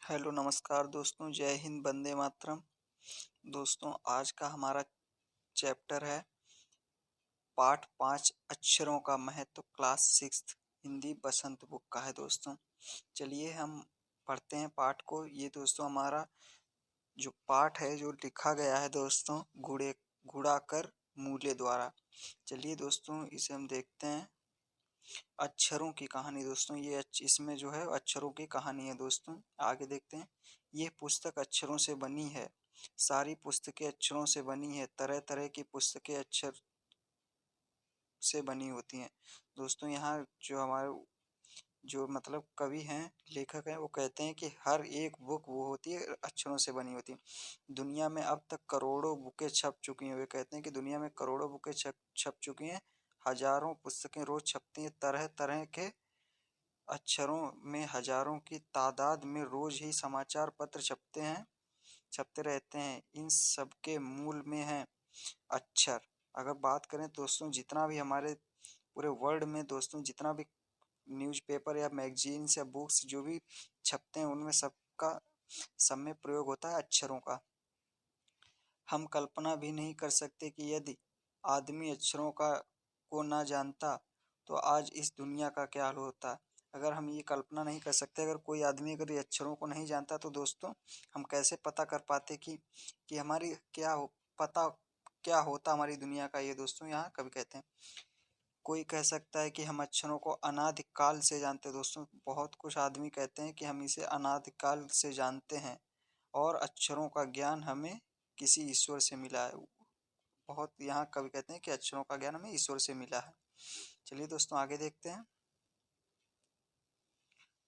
Hello नमस्कार दोस्तों, जय हिंद, वंदे मातरम। दोस्तों, आज का हमारा चैप्टर है पाठ 5 अक्षरों का महत्व, क्लास 6 हिंदी बसंत बुक का है दोस्तों। चलिए हम पढ़ते हैं पाठ को। ये दोस्तों हमारा जो पाठ है जो लिखा गया है दोस्तों गुड़ाकर मूले द्वारा। चलिए दोस्तों इसे हम देखते हैं। अक्षरों की कहानी दोस्तों, इसमें जो है अक्षरों की कहानी है दोस्तों। आगे देखते हैं। ये पुस्तक अक्षरों से बनी है। सारी पुस्तकें अक्षरों से बनी है। तरह तरह की पुस्तकें अक्षर से बनी होती हैं दोस्तों। यहाँ जो हमारे जो मतलब कवि हैं, लेखक हैं, वो कहते हैं कि हर एक बुक वो होती है अक्षरों से बनी होती है। दुनिया में अब तक करोड़ों बुकें छप चुकी हैं। वे कहते हैं कि दुनिया में करोड़ों बुकें छप चुकी हैं। हजारों पुस्तकें रोज छपती हैं। तरह तरह के अक्षरों में हजारों की तादाद में रोज ही समाचार पत्र छपते रहते हैं। इन सबके मूल में है अक्षर। अगर बात करें दोस्तों, जितना भी हमारे पूरे वर्ल्ड में दोस्तों जितना भी न्यूज़पेपर या मैगजीन्स या बुक्स जो भी छपते हैं, उनमें सबका सब में प्रयोग होता है अक्षरों का। हम कल्पना भी नहीं कर सकते कि यदि आदमी अक्षरों का को ना जानता तो आज इस दुनिया का क्या हाल होता। अगर हम ये कल्पना नहीं कर सकते, अगर कोई आदमी अगर ये अक्षरों को नहीं जानता तो दोस्तों हम कैसे पता कर पाते कि हमारी पता क्या होता हमारी दुनिया का। ये दोस्तों यहाँ कवि कहते हैं। कोई कह सकता है कि हम अक्षरों को अनादि काल से जानते हैं दोस्तों। बहुत कुछ आदमी कहते हैं कि हम इसे अनादि काल से जानते हैं और अक्षरों का ज्ञान हमें किसी ईश्वर से मिला है। बहुत यहाँ कवि कहते हैं कि अक्षरों का ज्ञान हमें ईश्वर से मिला है। चलिए दोस्तों आगे देखते हैं।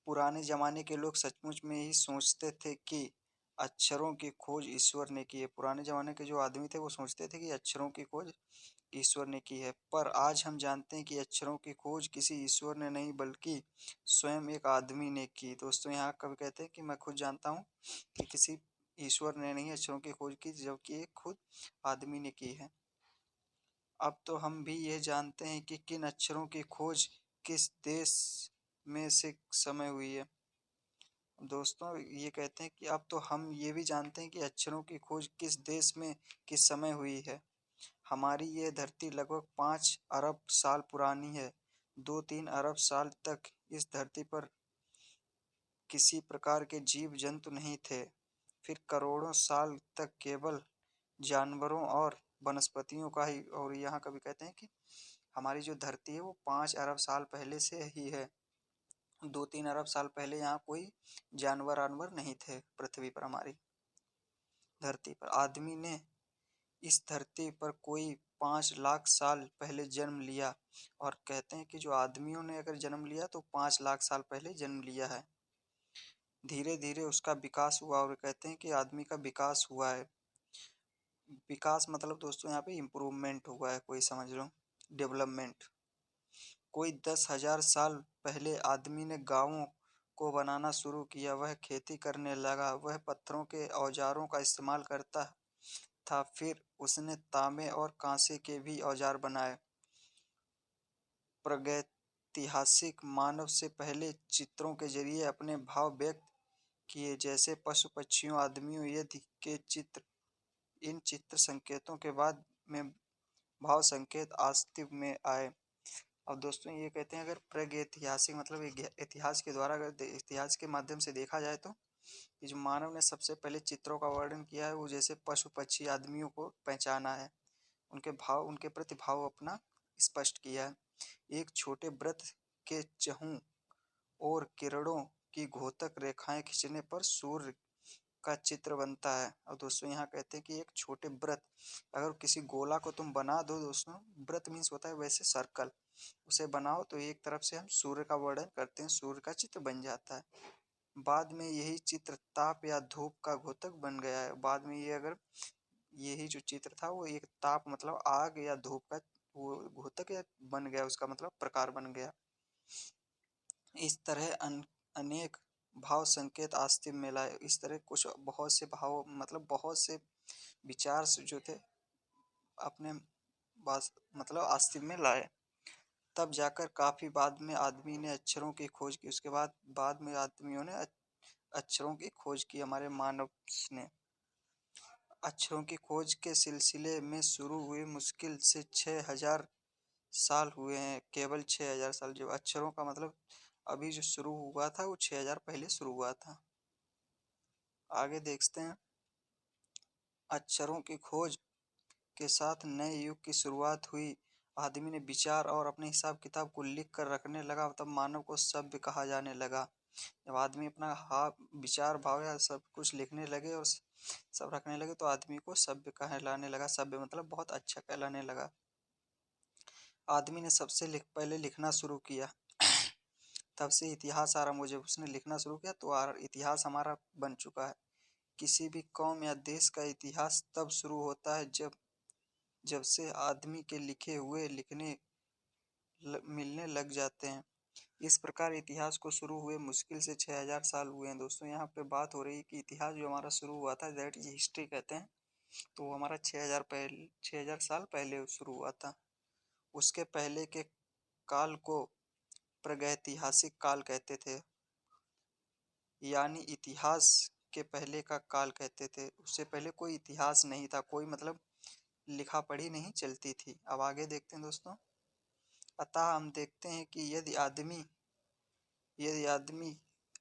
पुराने जमाने के लोग सचमुच में ही सोचते थे कि अक्षरों की खोज ईश्वर ने की है। पुराने जमाने के जो आदमी थे वो सोचते थे कि अक्षरों की खोज ईश्वर ने की है। पर आज हम जानते हैं कि अक्षरों की खोज किसी ईश्वर ने नहीं बल्कि स्वयं एक आदमी ने की। दोस्तों यहाँ कवि कहते हैं कि मैं खुद जानता हूँ कि किसी ईश्वर ने नहीं अक्षरों की खोज की, जबकि एक खुद आदमी ने की है। अब तो हम भी ये जानते हैं कि किन अक्षरों की खोज किस देश में से समय हुई है। दोस्तों ये कहते हैं कि अब तो हम ये भी जानते हैं कि अक्षरों की खोज किस देश में किस समय हुई है। हमारी यह धरती लगभग 5 अरब साल पुरानी है। 2-3 अरब साल तक इस धरती पर किसी प्रकार के जीव जंतु नहीं थे। फिर करोड़ों साल तक केवल जानवरों और वनस्पतियों का ही। और यहाँ कभी कहते हैं कि हमारी जो धरती है वो 5 अरब साल पहले से ही है। 2-3 अरब साल पहले यहाँ कोई जानवर वानवर नहीं थे पृथ्वी पर। हमारी धरती पर आदमी ने इस धरती पर कोई 5 लाख साल पहले जन्म लिया। और कहते हैं कि जो आदमियों ने अगर जन्म लिया तो 5 लाख साल पहले जन्म लिया है। धीरे धीरे उसका विकास हुआ और कहते हैं कि आदमी का विकास हुआ है। विकास मतलब दोस्तों यहाँ पे इम्प्रूवमेंट हुआ है, कोई समझ लो डेवलपमेंट। कोई 10,000 साल पहले आदमी ने गांवों को बनाना शुरू किया। वह खेती करने लगा। वह पत्थरों के औजारों का इस्तेमाल करता था। फिर उसने तांबे और कांसे के भी औजार बनाए। प्रागैतिहासिक मानव से पहले चित्रों के जरिए अपने भाव व्यक्त किए, जैसे पशु पक्षियों आदमियों यदि के चित्र। इन चित्र संकेतों के बाद में भाव संकेत अस्तित्व में आए। अब दोस्तों ये कहते हैं अगर प्रागैतिहासिक मतलब इतिहास के द्वारा अगर इतिहास के माध्यम से देखा जाए तो कि जो मानव ने सबसे पहले चित्रों का वर्णन किया है वो जैसे पशु पक्षी आदमियों को पहचाना है। उनके प्रति भाव अपना स्पष्ट किया है। एक छोटे वृत्त के चहुं और किरणों की घोतक रेखाएं खींचने पर सूर्य का चित्र बनता है। और दोस्तों यहाँ कहते हैं कि एक छोटे वृत्त, अगर किसी गोला को तुम बना दो दोस्तों, वृत्त मीन्स होता है वैसे सर्कल, उसे बनाओ तो एक तरफ से हम सूर्य का वर्णन करते हैं, सूर्य का चित्र बन जाता है। बाद में यही चित्र ताप या धूप का घोतक बन गया है। बाद में ये अगर यही जो चित्र था वो एक ताप मतलब आग या धूप का वो घोतक या बन गया, उसका मतलब प्रकार बन गया। इस तरह अनेक भाव संकेत अस्तित्व में लाए। इस तरह कुछ बहुत से भाव मतलब बहुत से विचार जो थे अपने मतलब अस्तित्व में लाए। तब जाकर काफी बाद में आदमी ने अक्षरों की खोज की। उसके बाद में आदमियों ने अक्षरों की खोज की हमारे मानव ने। अक्षरों की खोज के सिलसिले में शुरू हुए मुश्किल से 6000 साल हुए हैं, केवल 6000 साल। जो अक्षरों का मतलब अभी जो शुरू हुआ था वो 6000 पहले शुरू हुआ था। आगे देखते हैं। अक्षरों की खोज के साथ नए युग की शुरुआत हुई। आदमी ने विचार और अपने हिसाब किताब को लिख कर रखने लगा, तब मानव को सभ्य कहा जाने लगा। जब आदमी अपना विचार भाव या सब कुछ लिखने लगे और सब रखने लगे तो आदमी को सभ्य कहलाने लगा। सभ्य मतलब बहुत अच्छा कहलाने लगा। आदमी ने सबसे पहले लिखना शुरू किया। तब से इतिहास आरंभ हो। जब उसने लिखना शुरू किया तो इतिहास हमारा बन चुका है। किसी भी कौम या देश का इतिहास तब शुरू होता है जब से आदमी के लिखे हुए लिखने मिलने लग जाते हैं। इस प्रकार इतिहास को शुरू हुए मुश्किल से 6000 साल हुए हैं। दोस्तों यहाँ पे बात हो रही है कि इतिहास जो हमारा शुरू हुआ था, दैट इज हिस्ट्री कहते हैं, तो वो हमारा 6000 साल पहले शुरू हुआ था। उसके पहले के काल को प्रागैतिहासिक काल कहते थे, यानी इतिहास के पहले का काल कहते थे। उससे पहले कोई इतिहास नहीं था, कोई मतलब लिखा पढ़ी नहीं चलती थी। अब आगे देखते हैं दोस्तों। अतः हम देखते हैं कि यदि आदमी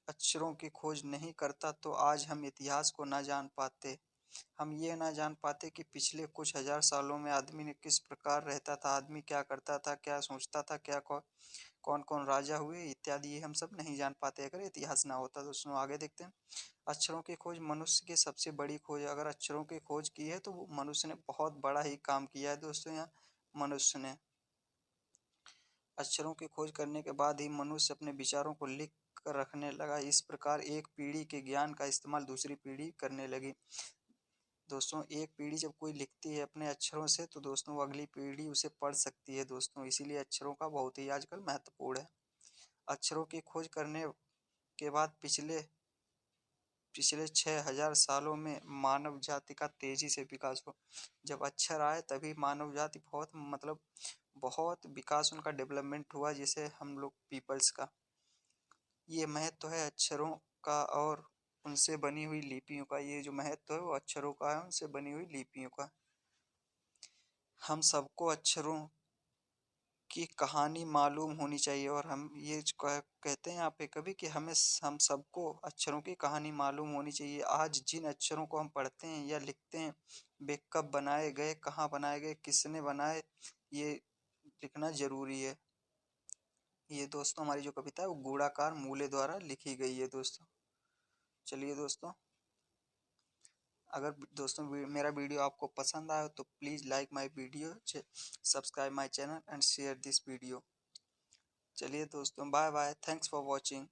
अक्षरों की खोज नहीं करता तो आज हम इतिहास को ना जान पाते। हम ये ना जान पाते कि पिछले कुछ हजार सालों में आदमी ने किस प्रकार रहता था, आदमी क्या करता था, क्या सोचता था, क्या कौन कौन राजा हुए इत्यादि, ये हम सब नहीं जान पाते अगर इतिहास ना होता। दोस्तों आगे देखते हैं। अक्षरों की खोज मनुष्य की सबसे बड़ी खोज है। अगर अक्षरों की खोज की है तो वो मनुष्य ने बहुत बड़ा ही काम किया है। दोस्तों यहाँ मनुष्य ने अक्षरों की खोज करने के बाद ही मनुष्य अपने विचारों को लिख कर रखने लगा। इस प्रकार एक पीढ़ी के ज्ञान का इस्तेमाल दूसरी पीढ़ी करने लगी। दोस्तों एक पीढ़ी जब कोई लिखती है अपने अक्षरों से तो दोस्तों वो अगली पीढ़ी उसे पढ़ सकती है। दोस्तों इसीलिए अक्षरों का बहुत ही आजकल महत्वपूर्ण है। अक्षरों की खोज करने के बाद पिछले 6000 सालों में मानव जाति का तेजी से विकास हुआ। जब अक्षर आए तभी मानव जाति बहुत विकास, उनका डेवलपमेंट हुआ, जैसे हम लोग पीपल्स का। ये महत्व है अक्षरों का और उनसे बनी हुई लिपियों का। ये जो महत्व है वो अक्षरों का है, उनसे बनी हुई लिपियों का। हम सबको अक्षरों की कहानी मालूम होनी चाहिए और हम ये कहते हैं यहाँ पे कभी कि हम सबको अक्षरों की कहानी मालूम होनी चाहिए। आज जिन अक्षरों को हम पढ़ते हैं या लिखते हैं वे कब बनाए गए, कहाँ बनाए गए, किसने बनाए, ये लिखना जरूरी है। ये दोस्तों हमारी जो कविता है वो गूढ़ाकार मूले द्वारा लिखी गई है। दोस्तों चलिए दोस्तों, अगर दोस्तों मेरा वीडियो आपको पसंद आया तो please like my video, subscribe my channel and share this video. चलिए दोस्तों, bye bye, thanks for watching.